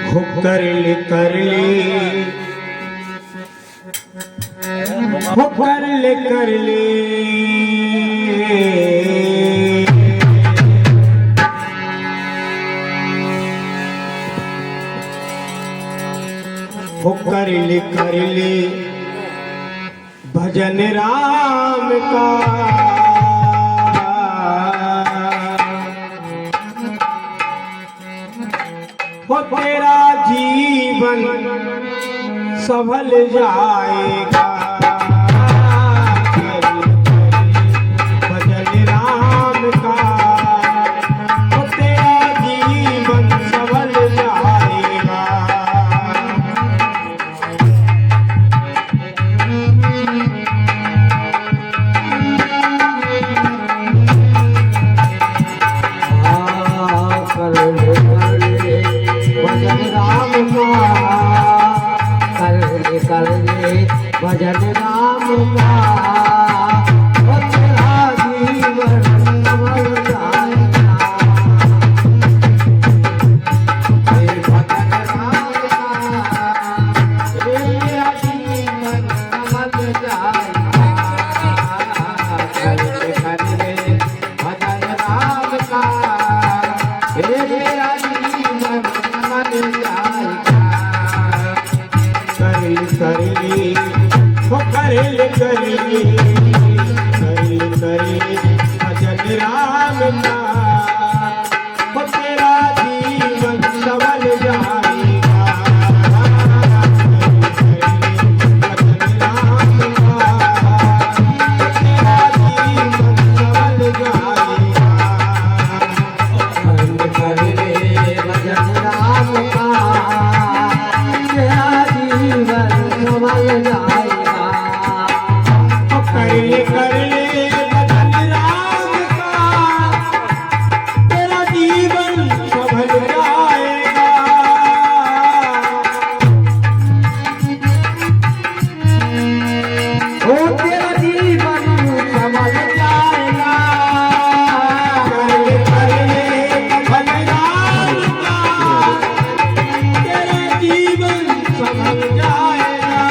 हो कर ले कर ले, हो कर ले कर ले, हो कर ले भजन राम का। हो तेरा जीवन सफल जाएगा। भजन राम का, हो तेरा जीवन सफल जाएगा। भजन राम का, हो तेरा जीवन सफल जाएगा। भजन राम का, तेरा जीवन सफल जाएगा। भजन राम का, तेरा जीवन सफल जाएगा। कर ले हो कर ले कर ले, भजन राम का, हो तेरा जीवन सफल जाएगा। भजन राम का, हो तेरा जीवन सफल जाएगा। कर ले भजन राम का, तेरा जीवन सफल जाएगा। कर ले भजन राम का, तेरा जीवन सफल जाएगा। ओ तेरा जीवन सफल जाएगा। कर ले भजन राम का, तेरा जीवन सफल जाएगा।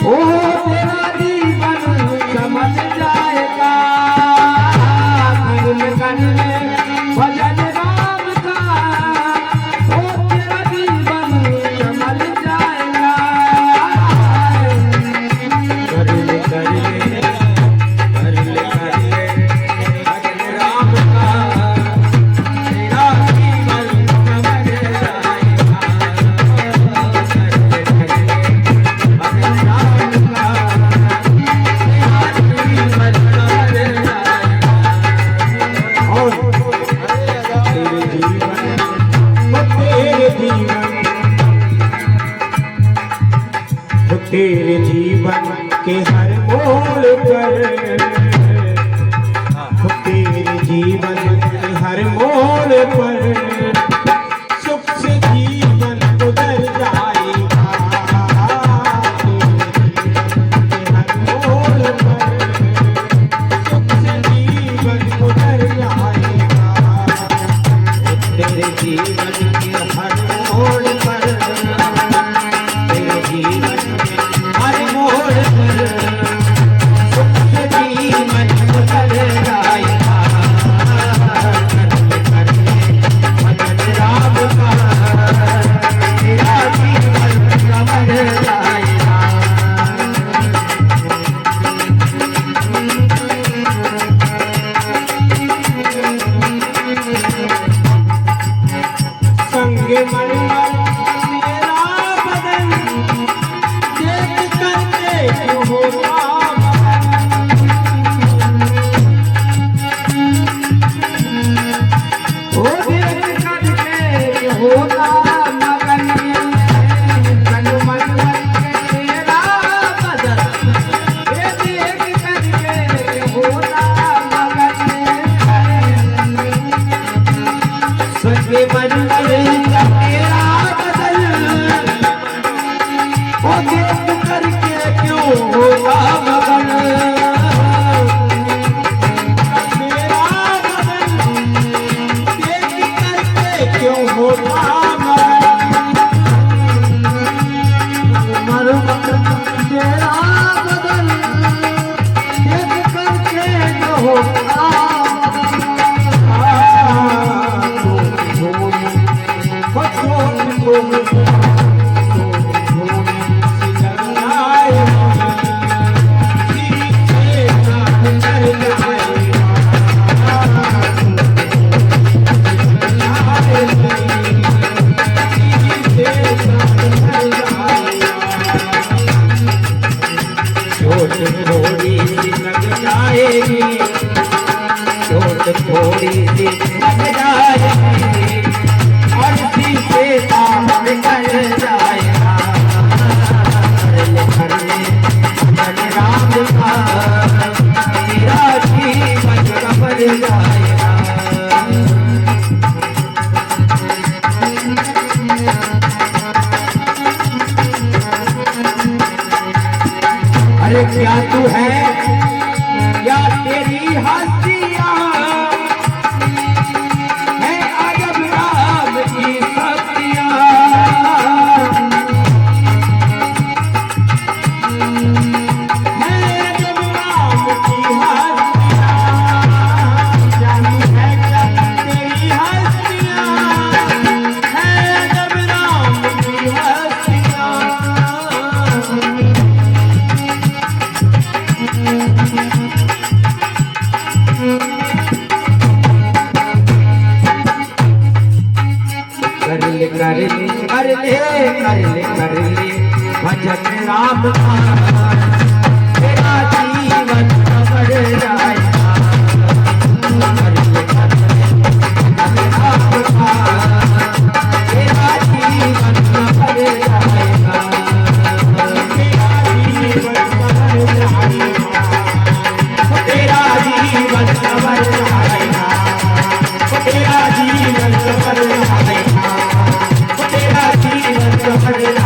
ओ तेरा जीवन सफल जाएगा। कर ले भजन राम का, ओ तेरा जीवन सफल जाएगा। कर ले भजन राम का, तेरा जीवन सफल जाएगा। भजन राम का, तेरा जीवन सफल जाएगा। और तेरे जीवन, वो तेरे जीवन, वो तेरे जीवन के हर मोड़ पर, वो तेरे जीवन के हर मोड़ पर सुख से जीवन गुजर जाएगा। तेरे जीवन के हर मोड़ पर, तेरे जीवन के हर मोड़ पर सुख से जीवन गुजर जाएगा। कर ले भजन राम का, तेरा जीवन सफल जाएगा। संग मरमर मेरा बदन, देख करके क्यों होता ओ देख करके होता मगन। संग मरमर तेरा बदन, ये देख करके होता मगन। संग मरमर तेरा बदन, ओ देख करके क्यों होता मगन। मेरा बदन तेरा बदल देख करके जो होता थोड़ी सी लग जाएगी, चोट थोड़ी सी लग जाएगी और शीशे काम निकल जाएगा। जन राम का तेरा जीवन कमल जाएगा। अरे क्या तू है या तेरी हस्तियां है अजब राम की शक्तियां। है अजब राम की हस्तियां, जानू है क्या तेरी हस्तियां है अजब राम की हस्तियां। कर ले भजन राम का तेरा जीवन बढ़ जाएगा। कर ले भजन राम का तेरा जीवन बढ़ जाएगा। तेरा जीवन बढ़ जाएगा, तेरा जीवन बढ़ जाएगा, तेरा जीवन बढ़ जाएगा, तेरा जीवन बढ़ जाएगा।